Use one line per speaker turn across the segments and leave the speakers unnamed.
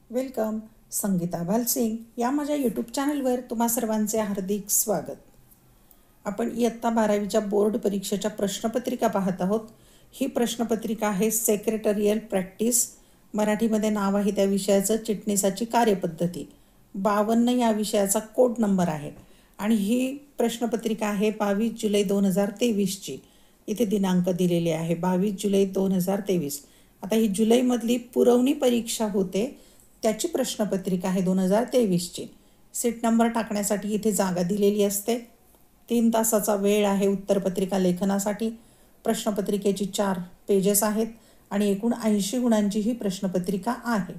Welcome. Sangeeta Bhalsingh या माझ्या YouTube चॅनलवर तुम्हा सर्वांचे हार्दिक स्वागत. आपण इयत्ता 12वीच्या बोर्ड परीक्षेच्या प्रश्नपत्रिका पाहत आहोत. ही प्रश्नपत्रिका आहे सेक्रेटरियल प्रॅक्टिस. मराठीमध्ये नाव आहे त्या विषयाचं चिटणीसाची कार्यपद्धती. 52 या विषयाचा कोड नंबर आहे आणि ही प्रश्नपत्रिका आहे 22 जुलै 2023ची. इथे दिनांक दिलेले आहे 22 जुलै 2023. आता ही जुलैमधली पुरवणी परीक्षा होते त्याची प्रश्नपत्रिका आहे 2023ची. सीट नंबर टाकण्यासाठी इथे जागा दिलेली असते. 3 तासाचा वेळ आहे उत्तरपत्रिका लेखनासाठी. प्रश्नपत्रिकेची 4 पेजेस आहेत आणि एकूण 80 गुणांची ही प्रश्नपत्रिका आहे.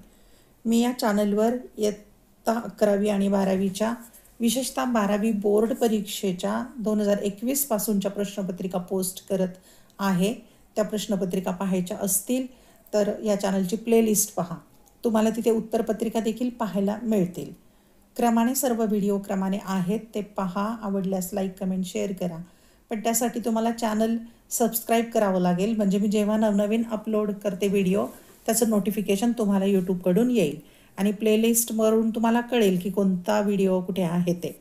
मी या चॅनलवर इयत्ता 11वी आणि 12वीच्या विशेषतः 12वी बोर्ड परीक्षेच्या 2021 पासूनच्या प्रश्नपत्रिका पोस्ट करत आहे. त्या प्रश्नपत्रिका पाहायच्या असतील तर या चॅनलची प्लेलिस्ट पहा. तुम्हाला तिथे उत्तरपत्रिका देखील पाहायला मिळतील. क्रमाने सर्व व्हिडिओ क्रमाने आहेत ते पहा. आवडल्यास लाईक कमेंट शेअर करा. पण त्यासाठी तुम्हाला चॅनल सबस्क्राईब करावं लागेल, म्हणजे मी जेव्हा नवनवीन अपलोड करते व्हिडिओ त्याचं नोटिफिकेशन तुम्हाला यूट्यूबकडून येईल आणि प्लेलिस्टवरून तुम्हाला कळेल की कोणता व्हिडिओ कुठे आहे ते.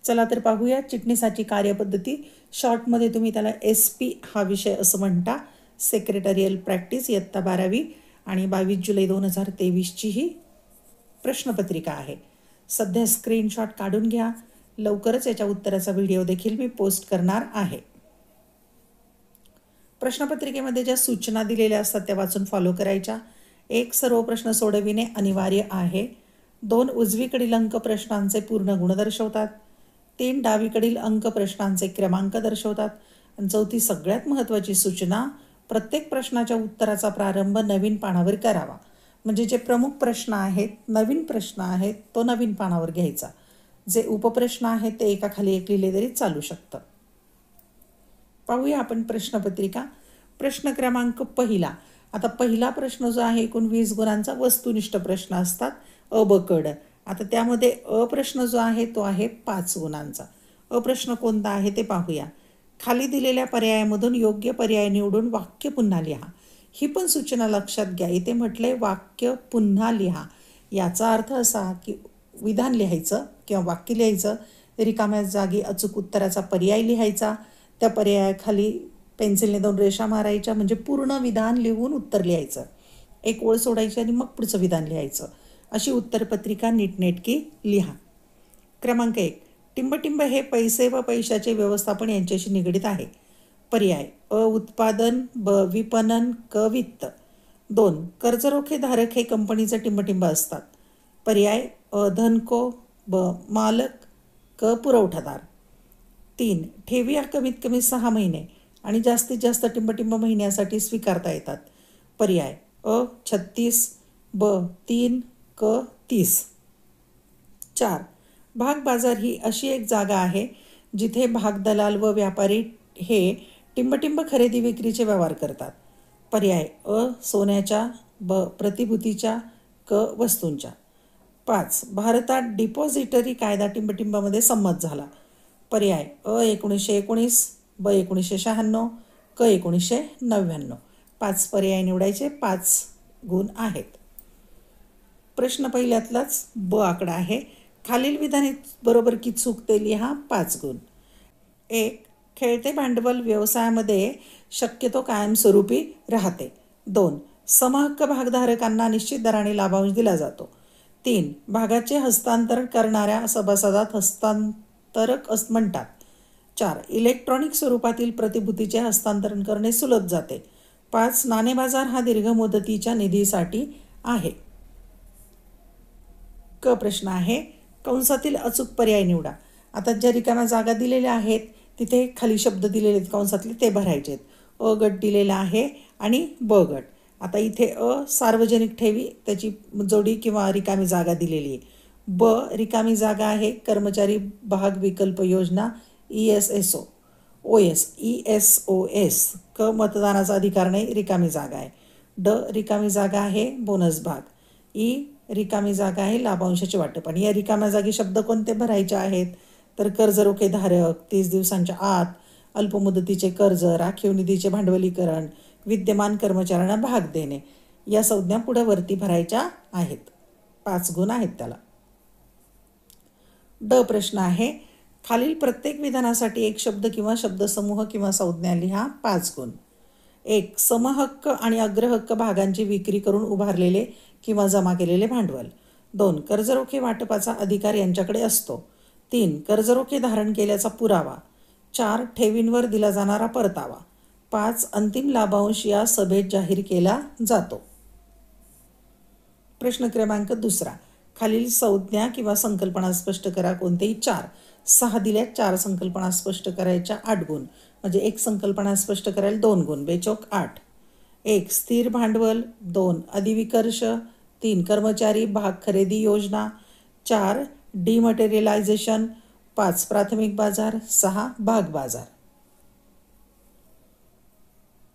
चला तर पाहूया चिटणीसाची कार्यपद्धती. शॉर्टमध्ये तुम्ही त्याला SP हा विषय असं म्हणता. सेक्रेटरियल प्रॅक्टिस इयत्ता 12वी आणि 22 जुलै 2023ची ही प्रश्नपत्रिका आहे. सध्या स्क्रीनशॉट काढून घ्या. लवकरच याच्या उत्तराचा व्हिडिओ देखील मी पोस्ट करणार आहे. प्रश्नपत्रिकेमध्ये ज्या सूचना दिलेल्या असतात त्या वाचून फॉलो करायच्या. 1. सर्व प्रश्न सोडविणे अनिवार्य आहे. 2. उजवीकडील अंक प्रश्नांचे पूर्ण गुण दर्शवतात. 3. डावीकडील अंक प्रश्नांचे क्रमांक दर्शवतात. आणि 4थी सगळ्यात महत्त्वाची सूचना, प्रत्येक प्रश्नाच्या उत्तराचा प्रारंभ नवीन पानावर करावा. म्हणजे जे प्रमुख प्रश्न आहेत, नवीन प्रश्न आहेत, तो नवीन पानावर घ्यायचा. जे उपप्रश्न आहेत ते एकाखाली एक लिहिले तरी चालू शकतं. पाहूया आपण प्रश्नपत्रिका. प्रश्न क्रमांक पहिला. आता पहिला प्रश्न जो आहे एकूण 20 गुणांचा वस्तुनिष्ठ प्रश्न असतात, अ ब क ड. आता त्यामध्ये अ प्रश्न जो आहे तो आहे 5 गुणांचा. अ प्रश्न कोणता आहे ते पाहूया. खाली दिलेल्या पर्यायामधून योग्य पर्याय निवडून वाक्य पुन्हा लिहा. ही पण सूचना लक्षात घ्या. इथे म्हटलंय वाक्य पुन्हा लिहा. याचा अर्थ असा की विधान लिहायचं किंवा वाक्य लिहायचं, रिकाम्या जागी अचूक उत्तराचा पर्याय लिहायचा, त्या पर्यायाखाली पेन्सिलने 2 रेषा मारायच्या, म्हणजे पूर्ण विधान लिहून उत्तर लिहायचं. एक ओळ सोडायची आणि मग पुढचं विधान लिहायचं. अशी उत्तरपत्रिका नीटनेटकी लिहा. क्रमांक 1. टिंबटिंब हे पैसे व पैशाचे व्यवस्थापन यांच्याशी निगडीत आहे. पर्याय अ. उत्पादन, ब. विपणन, क. वित्त. 2. कर्जरोखे धारक हे कंपनीचे टिंबटिंब असतात. पर्याय अ. धनको, ब. मालक, क. पुरवठादार. 3. ठेवी या कमीत कमी 6 महिने आणि जास्तीत जास्त टिंबटिंब महिन्यासाठी स्वीकारता येतात. पर्याय अ. 36, ब. 3, क. 30. 4. भाग बाजार ही अशी एक जागा आहे जिथे भागदलाल व व्यापारी हे टिंबटिंब खरेदी विक्रीचे व्यवहार करतात. पर्याय अ. सोन्याच्या, ब. प्रतिभूतीच्या, क. वस्तूंच्या. 5. भारतात डिपॉझिटरी कायदा टिंबटिंबामध्ये संमत झाला. पर्याय अ. 1919, ब. 1996, क. 1999. 5 पर्याय निवडायचे. 5 गुण आहेत. प्रश्न पहिल्यातलाच ब आकडा आहे. खालील विधाने बरोबर की चूक ते लिहा. 5 गुण. 1. खेळते भांडवल व्यवसायामध्ये शक्यतो कायमस्वरूपी राहते. 2. समहक्क भागधारकांना निश्चित दराने लाभांश दिला जातो. 3. भागाचे हस्तांतरण करणाऱ्या सभासदात हस्तांतरक म्हणतात. 4. इलेक्ट्रॉनिक स्वरूपातील प्रतिभूतीचे हस्तांतरण करणे सुलभ जाते. 5. नाणे बाजार हा दीर्घ मुदतीच्या निधीसाठी आहे. क प्रश्न आहे. कंसातील अचूक पर्याय निवडा. आता ज्या रिकाम्या जागा दिलेल्या आहेत तिथे खाली शब्द दिलेले आहेत कंसातले ते भरायचे आहेत. अ गट दिलेला आहे आणि ब गट. आता इथे अ. सार्वजनिक ठेवी, त्याची जोडी किंवा रिकामी जागा दिलेली आहे. ब. रिकामी जागा आहे कर्मचारी भाग विकल्प योजना, ESSO, OS, ESOS. क. मतदानाचा अधिकार नाही, रिकामी जागा आहे. ड. रिकामी जागा आहे बोनस भाग. ई. रिकामी जागा आहे लाभांशाचे वाटप. आणि या रिकाम्या जागी शब्द कोणते भरायचे आहेत तर कर्जरोखे धारक, 30 दिवसांच्या आत, अल्पमुदतीचे कर्ज, राखीव निधीचे भांडवलीकरण, विद्यमान कर्मचाऱ्यांना भाग देणे, या संज्ञा पुढे वरती भरायच्या आहेत. 5 गुण आहेत त्याला. ड प्रश्न आहे, खालील प्रत्येक विधानासाठी एक शब्द किंवा शब्दसमूह किंवा संज्ञा लिहा. 5 गुण. 1. समहक्क आणि अग्रहक्क भागांची विक्री करून उभारलेले किंवा जमा केलेले भांडवल. 2. कर्जरोखे वाटपाचा अधिकार यांच्याकडे असतो. 3. कर्जरोखे धारण केल्याचा पुरावा. 4. ठेवींवर दिला जाणारा परतावा. 5. अंतिम लाभांश या सभेत जाहीर केला जातो. प्रश्न क्रमांक 2. खालील संज्ञा किंवा संकल्पना स्पष्ट करा. कोणतेही 4. 6 दिल्यात, 4 संकल्पना स्पष्ट करायच्या 8 गुण. म्हणजे 1 संकल्पना स्पष्ट करायला 2 गुण. बेचोक 8. 1. स्थिर भांडवल. 2. अधिविकर्ष. 3. कर्मचारी भाग खरेदी योजना. 4. डिमटेरियलायझेशन. 5. प्राथमिक बाजार. 6. भाग बाजार.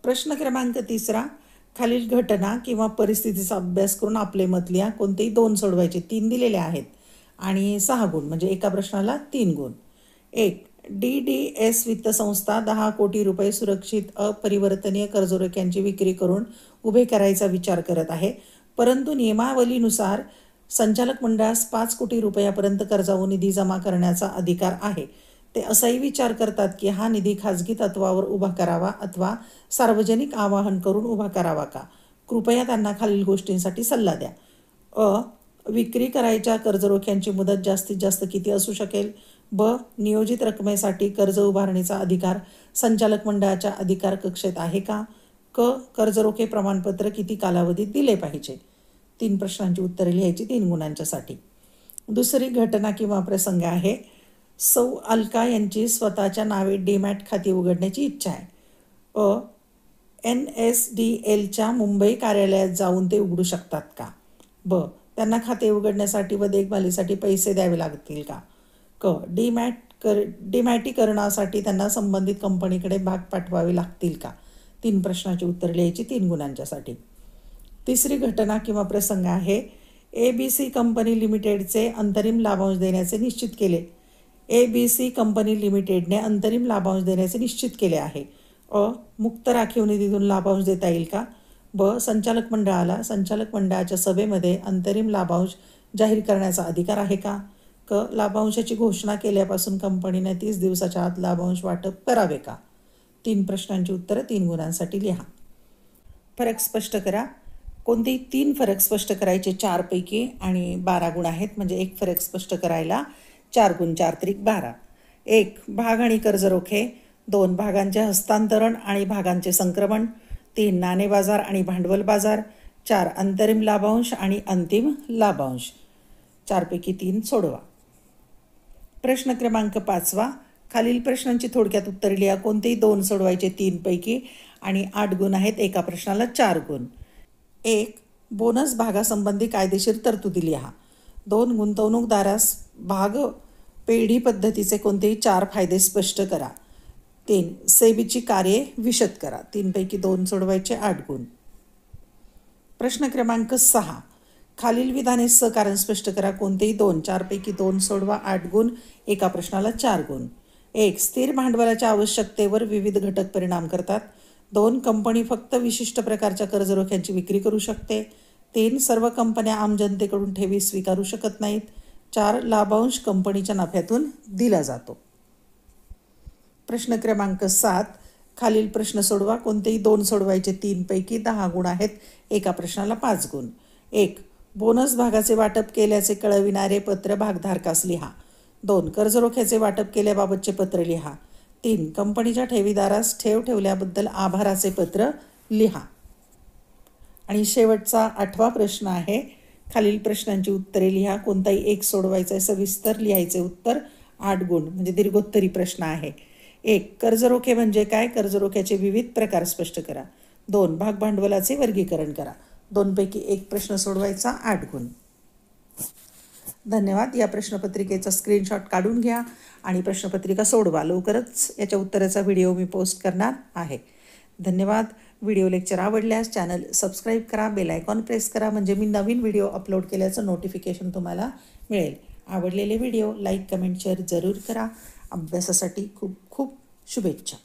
प्रश्न क्रमांक 3. खालील घटना किंवा परिस्थितीचा अभ्यास करून आपले मत लिहा. कोणतेही 2 सोडवायचे. 3 दिलेले आहेत आणि 6 गुण. म्हणजे एका प्रश्नाला 3 गुण. 1. DDS वित्त संस्था 10 कोटी रुपये सुरक्षित अपरिवर्तनीय कर्जरोख्यांची विक्री करून उभे करायचा विचार करत आहे, परंतु नियमावलीनुसार संचालक मंडळास 5 कोटी रुपयापर्यंत कर्जाऊ निधी जमा करण्याचा अधिकार आहे. ते असाही विचार करतात की हा निधी खाजगी तत्वावर उभा करावा अथवा सार्वजनिक आवाहन करून उभा करावा का? कृपया त्यांना खालील गोष्टींसाठी सल्ला द्या. अ. विक्री करायच्या कर्जरोख्यांची मुदत जास्तीत जास्त किती असू शकेल? ब. नियोजित रकमेसाठी कर्ज उभारणीचा अधिकार संचालक मंडळाच्या अधिकार कक्षेत आहे का? क. कर्जरोखे प्रमाणपत्र किती कालावधीत दिले पाहिजे? 3 प्रश्नांची उत्तरे लिहायची 3 गुणांच्यासाठी. दुसरी घटना किंवा प्रसंग आहे, सौ अलका यांची स्वतःच्या नावे डीमॅट खाती उघडण्याची इच्छा आहे. अ. NSDLच्या मुंबई कार्यालयात जाऊन ते उघडू शकतात का? ब. त्यांना खाते उघडण्यासाठी व देखभालीसाठी पैसे द्यावे लागतील का? क. डिमॅटिकरणासाठी त्यांना संबंधित कंपनीकडे भाग पाठवावे लागतील का? 3 प्रश्नाची उत्तरे लिहायची 3 गुणांच्यासाठी. तिसरी घटना किंवा प्रसंग आहे, ABC कंपनी लिमिटेडचे अंतरिम लाभांश देण्याचे निश्चित केले. ABC कंपनी लिमिटेडने अंतरिम लाभांश देण्याचे निश्चित केले आहे. अ. मुक्त राखीव निधीतून लाभांश देता येईल का? ब. संचालक मंडळाच्या सभेमध्ये अंतरिम लाभांश जाहीर करण्याचा अधिकार आहे का? क. लाभांशाची घोषणा केल्यापासून कंपनीने 30 दिवसाच्या आत लाभांश वाटप करावे का? 3 प्रश्नांची उत्तरं 3 गुणांसाठी लिहा. फरक स्पष्ट करा. कोणतेही 3 फरक स्पष्ट करायचे 4 पैकी आणि 12 गुण आहेत. म्हणजे 1 फरक स्पष्ट करायला 4 गुण. 4 त्रिक 12. 1. भाग आणि कर्जरोखे. 2. भागांचे हस्तांतरण आणि भागांचे संक्रमण. 3. नाणे बाजार आणि भांडवल बाजार. 4. अंतरिम लाभांश आणि अंतिम लाभांश. 4 पैकी 3 सोडवा. प्रश्न क्रमांक 5. खालील प्रश्नांची थोडक्यात उत्तरे लिहा. कोणतेही 2 सोडवायचे 3 पैकी आणि 8 गुण आहेत. एका प्रश्नाला 4 गुण. 1. बोनस भागासंबंधी कायदेशीर तरतुदी लिहा. 2. गुंतवणूकदारास भाग पेढी पद्धतीचे कोणतेही 4 फायदे स्पष्ट करा. 3. सेबीची कार्ये विशद करा. 3 पैकी 2 सोडवायचे 8 गुण. प्रश्न क्रमांक 6. खालील विधाने कारण स्पष्ट करा. कोणतेही 2. 4 पैकी 2 सोडवा. 8 गुण. एका प्रश्नाला 4 गुण. 1. स्थिर भांडवलाच्या आवश्यकतेवर विविध घटक परिणाम करतात. 2. कंपनी फक्त विशिष्ट प्रकारच्या कर्जरोख्यांची विक्री करू शकते. 3. सर्व कंपन्या आम जनतेकडून ठेवी स्वीकारू शकत नाहीत. 4. लाभांश कंपनीच्या नफ्यातून दिला जातो. प्रश्न क्रमांक 7. खालील प्रश्न सोडवा. कोणतेही 2 सोडवायचे 3 पैकी 10 गुण आहेत. एका प्रश्नाला 5 गुण. 1. बोनस भागाचे वाटप केल्याचे कळविणारे पत्र भागधारकास लिहा. 2. कर्जरोख्याचे वाटप केल्याबाबतचे पत्र लिहा. 3. कंपनीच्या ठेवीदारास ठेव ठेवल्याबद्दल आभाराचे पत्र लिहा. आणि शेवटचा 8वा प्रश्न आहे, खालील प्रश्नांची उत्तरे लिहा. कोणताही 1 सोडवायचं आहे. सविस्तर लिहायचे उत्तर. 8 गुण. म्हणजे दीर्घोत्तरी प्रश्न आहे. 1. कर्जरोखे म्हणजे काय? कर्जरोख्याचे विविध प्रकार स्पष्ट करा. 2. भाग भांडवलाचे वर्गीकरण करा. 2 पैकी 1 प्रश्न सोडवायचा. 8 गुण. धन्यवाद. या प्रश्नपत्रिकेचा स्क्रीनशॉट काढून घ्या आणि प्रश्नपत्रिका सोडवा. लवकरच याच्या उत्तराचा व्हिडिओ मी पोस्ट करणार आहे. धन्यवाद. व्हिडिओ लेक्चर आवडल्यास चॅनल सबस्क्राईब करा, बेल आयकॉन प्रेस करा, म्हणजे मी नवीन व्हिडिओ अपलोड केल्याचं नोटिफिकेशन तुम्हाला मिळेल. आवडलेले व्हिडिओ लाईक, कमेंट, शेअर जरूर करा. अभ्यासासाठी खूप खूप शुभेच्छा.